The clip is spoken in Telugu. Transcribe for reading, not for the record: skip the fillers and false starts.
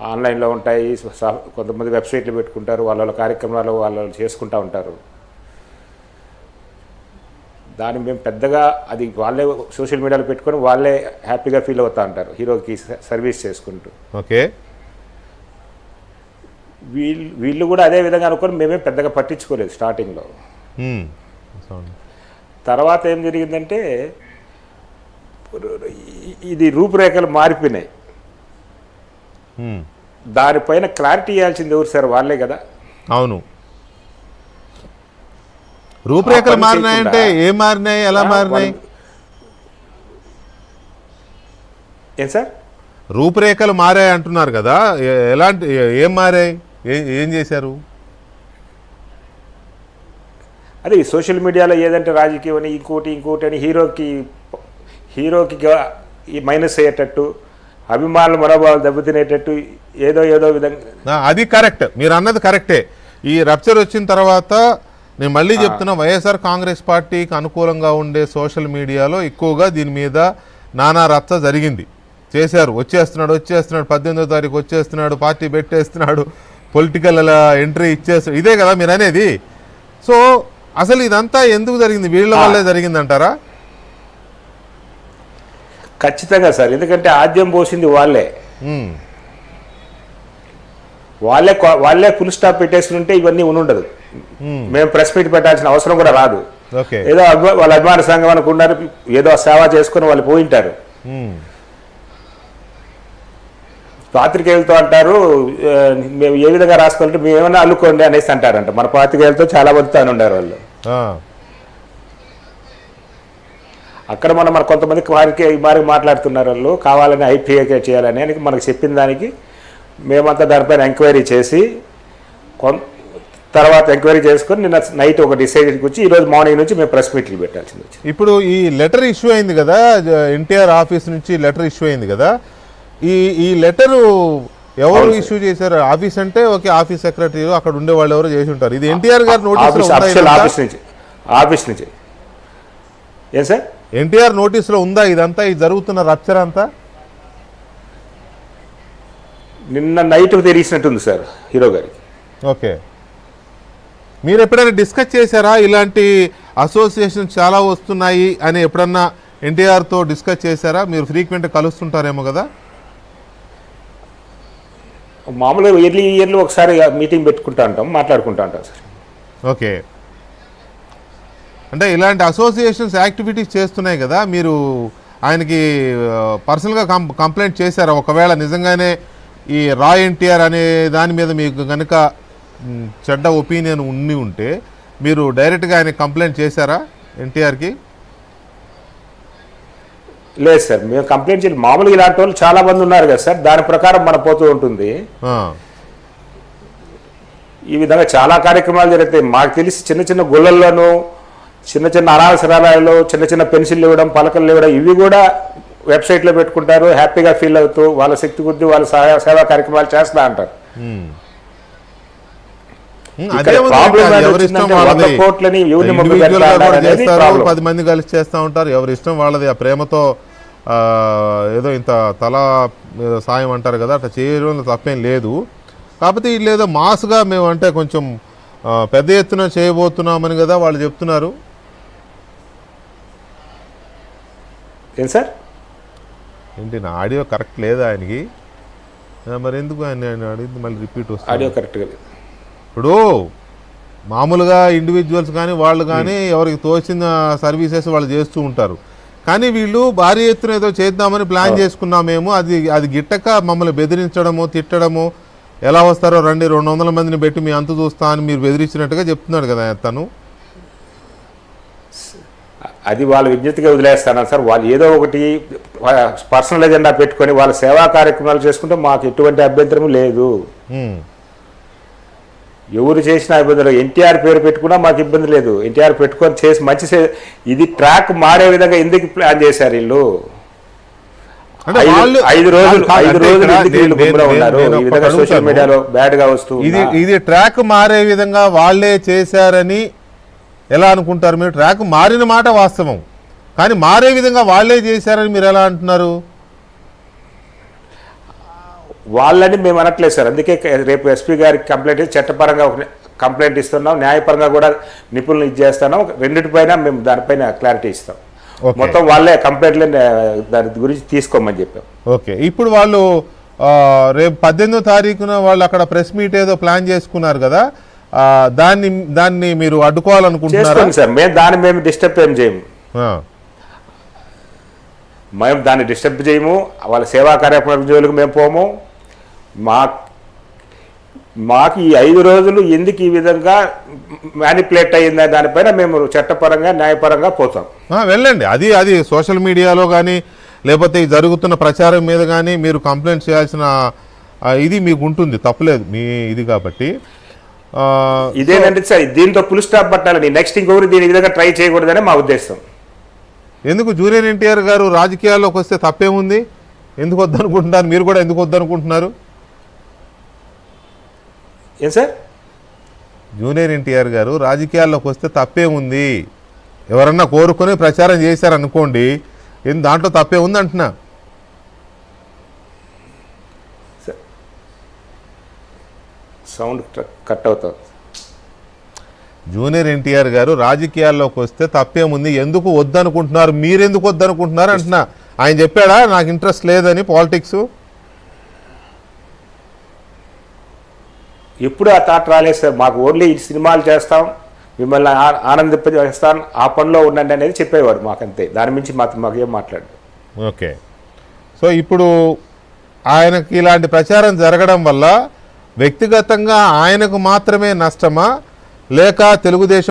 ఆన్లైన్లో ఉంటాయి, కొంతమంది వెబ్సైట్లు పెట్టుకుంటారు, వాళ్ళ కార్యక్రమాలు వాళ్ళు చేసుకుంటూ ఉంటారు. దాన్ని మేము పెద్దగా అది వాళ్ళే సోషల్ మీడియాలో పెట్టుకొని వాళ్ళే హ్యాపీగా ఫీల్ అవుతూ ఉంటారు హీరోకి సర్వీస్ చేసుకుంటూ. ఓకే, వీళ్ళు కూడా అదే విధంగా అనుకొని మేమే పెద్దగా పట్టించుకోలేదు స్టార్టింగ్లో. తర్వాత ఏం జరిగిందంటే ఇది రూపురేఖలు మారిపోయినాయి. దానిపైన క్లారిటీ ఇవ్వాల్సింది ఎవరు సార్? వాళ్ళే కదా. అవును, రూపురేఖలు మారినాయంటే ఏం మారినాయి, ఎలా మారినాయి? ఏం సార్ రూపురేఖలు మారాయి అంటున్నారు కదా, ఎలాంటి ఏం మారాయి, ఏం చేశారు? అదే సోషల్ మీడియాలో ఏదంటే రాజకీయం అని ఇంకోటి అని హీరోకి ఈ మైనస్ అయ్యేటట్టు, అభిమానులు మనోభావాలు దెబ్బతినేటట్టు ఏదో విధంగా. అది కరెక్ట్, మీరు అన్నది కరెక్టే. ఈ రప్చర్ వచ్చిన తర్వాత నేను మళ్ళీ చెప్తున్నా, వైఎస్ఆర్ కాంగ్రెస్ పార్టీకి అనుకూలంగా ఉండే సోషల్ మీడియాలో ఎక్కువగా దీని మీద నానా రచ్చ జరిగింది. చేశారు, వచ్చేస్తున్నాడు 18వ తారీఖు వచ్చేస్తున్నాడు, పార్టీ పెట్టేస్తున్నాడు, పొలిటికల్ ఎంట్రీ ఇచ్చేస్తాడు, ఇదే కదా మీరు అనేది. సో అసలు ఇదంతా ఎందుకు జరిగింది? వీళ్ళ వల్లే జరిగిందంటారా? ఖచ్చితంగా సార్, ఎందుకంటే ఆద్యం పోసింది వాళ్ళే ఫుల్ స్టాప్ పెట్టేస్తుంటే ఇవన్నీ ఉండదు. మేము ప్రెస్ మీట్ పెట్టాల్సిన అవసరం కూడా రాదు. ఏదో వాళ్ళ అభిమాన సంఘం అనుకున్నారు, ఏదో సేవ చేసుకుని వాళ్ళు పోయింటారు. పాత్రికేయులతో అంటారు మేము ఏ విధంగా రాసుకోవాలంటే మేము ఏమైనా అల్లుకోండి అనేసి అంటారంట. మన పాత్రికేయులతో చాలా మందితో అని ఉన్నారు వాళ్ళు. అక్కడ మన కొంతమంది వారికి మాట్లాడుతున్నారు, వాళ్ళు కావాలని ఐపీఏ చేయాలని అని మనకు చెప్పిన దానికి మేమంతా దానిపైన ఎంక్వైరీ చేసి తర్వాత ఎంక్వైరీ చేసుకొని నిన్న నైట్ ఒక డిసైజన్కి వచ్చి ఈరోజు మార్నింగ్ నుంచి మేము ప్రెస్ మీట్లు పెట్టాల్సింది వచ్చి. ఇప్పుడు ఈ లెటర్ ఇష్యూ అయింది కదా, ఎన్టీఆర్ ఆఫీస్ నుంచి లెటర్ ఇష్యూ అయింది కదా, ఈ లెటరు ఎవరు ఇష్యూ చేశారు? ఆఫీస్ అంటే ఓకే, ఆఫీస్ సెక్రటరీ అక్కడ ఉండే వాళ్ళు ఎవరు చేసి ఉంటారు. ఇది ఎన్టీఆర్ గారి ఆఫీస్ నుంచి ఏం సార్? ఎన్టీఆర్ నోటీసులో ఉందా ఇదంతా, ఇది జరుగుతున్న రప్చర్ అంతా? నిన్న నైట్ తెలిసినట్టుంది సార్ హీరో గారికి. ఓకే, మీరు ఎప్పుడైనా డిస్కస్ చేశారా? ఇలాంటి అసోసియేషన్ చాలా వస్తున్నాయి అని ఎప్పుడన్నా ఎన్టీఆర్తో డిస్కస్ చేశారా? మీరు ఫ్రీక్వెంట్గా కలుస్తుంటారేమో కదా. మామూలుగా ఇయర్లీ ఒకసారి మీటింగ్ పెట్టుకుంటా ఉంటాం, మాట్లాడుకుంటా ఉంటాం సార్. ఓకే, అంటే ఇలాంటి అసోసియేషన్స్ యాక్టివిటీస్ చేస్తున్నాయి కదా, మీరు ఆయనకి పర్సనల్గా కంప్లైంట్ చేశారా? ఒకవేళ నిజంగానే ఈ రా ఎన్టీఆర్ అనే దాని మీద మీకు కనుక చెడ్డ ఒపీనియన్ ఉంటే మీరు డైరెక్ట్గా ఆయన కంప్లైంట్ చేశారా ఎన్టీఆర్కి? లేదు సార్, మేము కంప్లైంట్ చేయాలి. మామూలుగా ఇలాంటి వాళ్ళు చాలా మంది ఉన్నారు కదా సార్, దాని ప్రకారం మన పోతూ ఉంటుంది. ఈ విధంగా చాలా కార్యక్రమాలు జరుగుతాయి. మాకు తెలిసి చిన్న గుళ్ళల్లోనూ, చిన్న అనాథాలయాల్లో చిన్న పెన్సిల్ ఇవ్వడం, పలకలు ఇవ్వడం, ఇవి కూడా వెబ్సైట్లో పెట్టుకుంటారు. హ్యాపీగా ఫీల్ అవుతూ వాళ్ళ శక్తి కొద్దీ వాళ్ళ సేవా కార్యక్రమాలు చేస్తూ అంటారు. చేస్తారు, 10 మంది కలిసి చేస్తూ ఉంటారు, ఎవరి ఇష్టం వాళ్ళది. ఆ ప్రేమతో ఏదో ఇంత తలా సాయం అంటారు కదా, అట్లా చేయడం తప్పేం లేదు. కాకపోతే వీళ్ళు ఏదో మాస్గా మేము అంటే కొంచెం పెద్ద ఎత్తున చేయబోతున్నామని కదా వాళ్ళు చెప్తున్నారు. ఏం సార్? ఏంటి నా ఆడియో కరెక్ట్ లేదా ఆయనకి? మరి ఎందుకు ఆయన అడిగింది మళ్ళీ రిపీట్ వస్తుంది? ఆడియో కరెక్ట్గా లేదు. ఇప్పుడు మామూలుగా ఇండివిజువల్స్ కానీ వాళ్ళు కానీ ఎవరికి తోచిన సర్వీసెస్ వాళ్ళు చేస్తూ ఉంటారు. కానీ వీళ్ళు భారీ ఎత్తున ఏదో చేద్దామని ప్లాన్ చేసుకున్నామేమో, అది గిట్టక మమ్మల్ని బెదిరించడము, తిట్టడము, ఎలా వస్తారో రండి 200 మందిని పెట్టి మీ అంతు చూస్తా అని మీరు బెదిరించినట్టుగా చెప్తున్నాడు కదా తను. అది వాళ్ళ విజ్ఞతగా వదిలేస్తాను సార్. వాళ్ళు ఏదో ఒకటి పర్సనల్ ఎజెండా పెట్టుకొని వాళ్ళ సేవా కార్యక్రమాలు చేసుకుంటే మాకు ఎటువంటి అభ్యంతరం లేదు. ఎవరు చేసిన ఇబ్బందులు, ఎన్టీఆర్ పేరు పెట్టుకున్నా మాకు ఇబ్బంది లేదు. ఎన్టీఆర్ పెట్టుకొని చేసి మంచి ఇది ట్రాక్ మారే విధంగా ఎందుకు ప్లాన్ చేశారు వీళ్ళు? 5 రోజులు సోషల్ మీడియాలో బ్యాడ్ గా వస్తుంది. ఇది ట్రాక్ మారే విధంగా వాళ్లే చేశారని ఎలా అనుకుంటారు మీరు? ట్రాక్ మారిన మాట వాస్తవం, కానీ మారే విధంగా వాళ్లే చేశారని మీరు ఎలా అంటున్నారు? వాళ్ళని మేము అనట్లేదు సార్. అందుకే రేపు ఎస్పీ గారికి కంప్లైంట్ ఇచ్చి చట్టపరంగా ఒక కంప్లైంట్ ఇస్తున్నాం, న్యాయపరంగా కూడా నిపుణులు ఇచ్చేస్తున్నాం. రెండింటిపైన మేము దానిపైన క్లారిటీ ఇస్తాం. మొత్తం వాళ్ళే కంప్లైంట్లే దాని గురించి తీసుకోమని చెప్పాం. ఓకే, ఇప్పుడు వాళ్ళు రేపు 18వ తారీఖున వాళ్ళు అక్కడ ప్రెస్ మీట్ ఏదో ప్లాన్ చేసుకున్నారు కదా, దాన్ని మీరు అడ్డుకోవాలనుకుంటున్నారా? సార్ మేము డిస్టర్బ్ ఏం చేయము. మేము దాన్ని డిస్టర్బ్ చేయము. వాళ్ళ సేవా కార్యక్రమం జోలికి మేము పోము. మాకు ఈ 5 రోజులు ఎందుకు ఈ విధంగా మ్యానిపులేట్ అయ్యిందా దానిపైన మేము చట్టపరంగా న్యాయపరంగా పోతాం. వెళ్ళండి, అది సోషల్ మీడియాలో కానీ లేకపోతే ఈ జరుగుతున్న ప్రచారం మీద కానీ మీరు కంప్లైంట్ చేయాల్సిన ఇది మీకు ఉంటుంది, తప్పులేదు మీ ఇది. కాబట్టి ఇదేనంటే సార్ దీంతో ఫుల్ స్టాప్ పట్టాలని, నెక్స్ట్ ఇంకొకరు దీని విధంగా ట్రై చేయకూడదని మా ఉద్దేశం. ఎందుకు జూనియర్ ఎన్టీఆర్ గారు రాజకీయాల్లోకి వస్తే తప్పేముంది? ఎందుకు వద్దనుకుంటున్నారు? మీరు కూడా ఎందుకు వద్దనుకుంటున్నారు? ఏం సార్? జూనియర్ ఎన్టీఆర్ గారు రాజకీయాల్లోకి వస్తే తప్పేముంది? ఎవరన్నా కోరుకొని ప్రచారం చేశారనుకోండి, దాంట్లో తప్పే ఉంది అంటున్నా. సౌండ్ కట్ అవుతుంది. జూనియర్ ఎన్టీఆర్ గారు రాజకీయాల్లోకి వస్తే తప్పేముంది, ఎందుకు వద్దనుకుంటున్నారు, మీరెందుకు వద్దనుకుంటున్నారు అంటున్నా. ఆయన చెప్పాడా నాకు ఇంట్రెస్ట్ లేదని పాలిటిక్స్? ఎప్పుడు ఆ థాట్ రాలేదు సార్. మాకు ఓన్లీ సినిమాలు చేస్తాం, మిమ్మల్ని ఆనందింపజేస్తాం, ఆ పనిలో ఉండండి అనేది చెప్పేవాడు మాకంతే. దాని మించి మాకేం మాట్లాడు. ఓకే, సో ఇప్పుడు ఆయనకి ఇలాంటి ప్రచారం జరగడం వల్ల వ్యక్తిగతంగా ఆయనకు మాత్రమే నష్టమా, లేక తెలుగుదేశం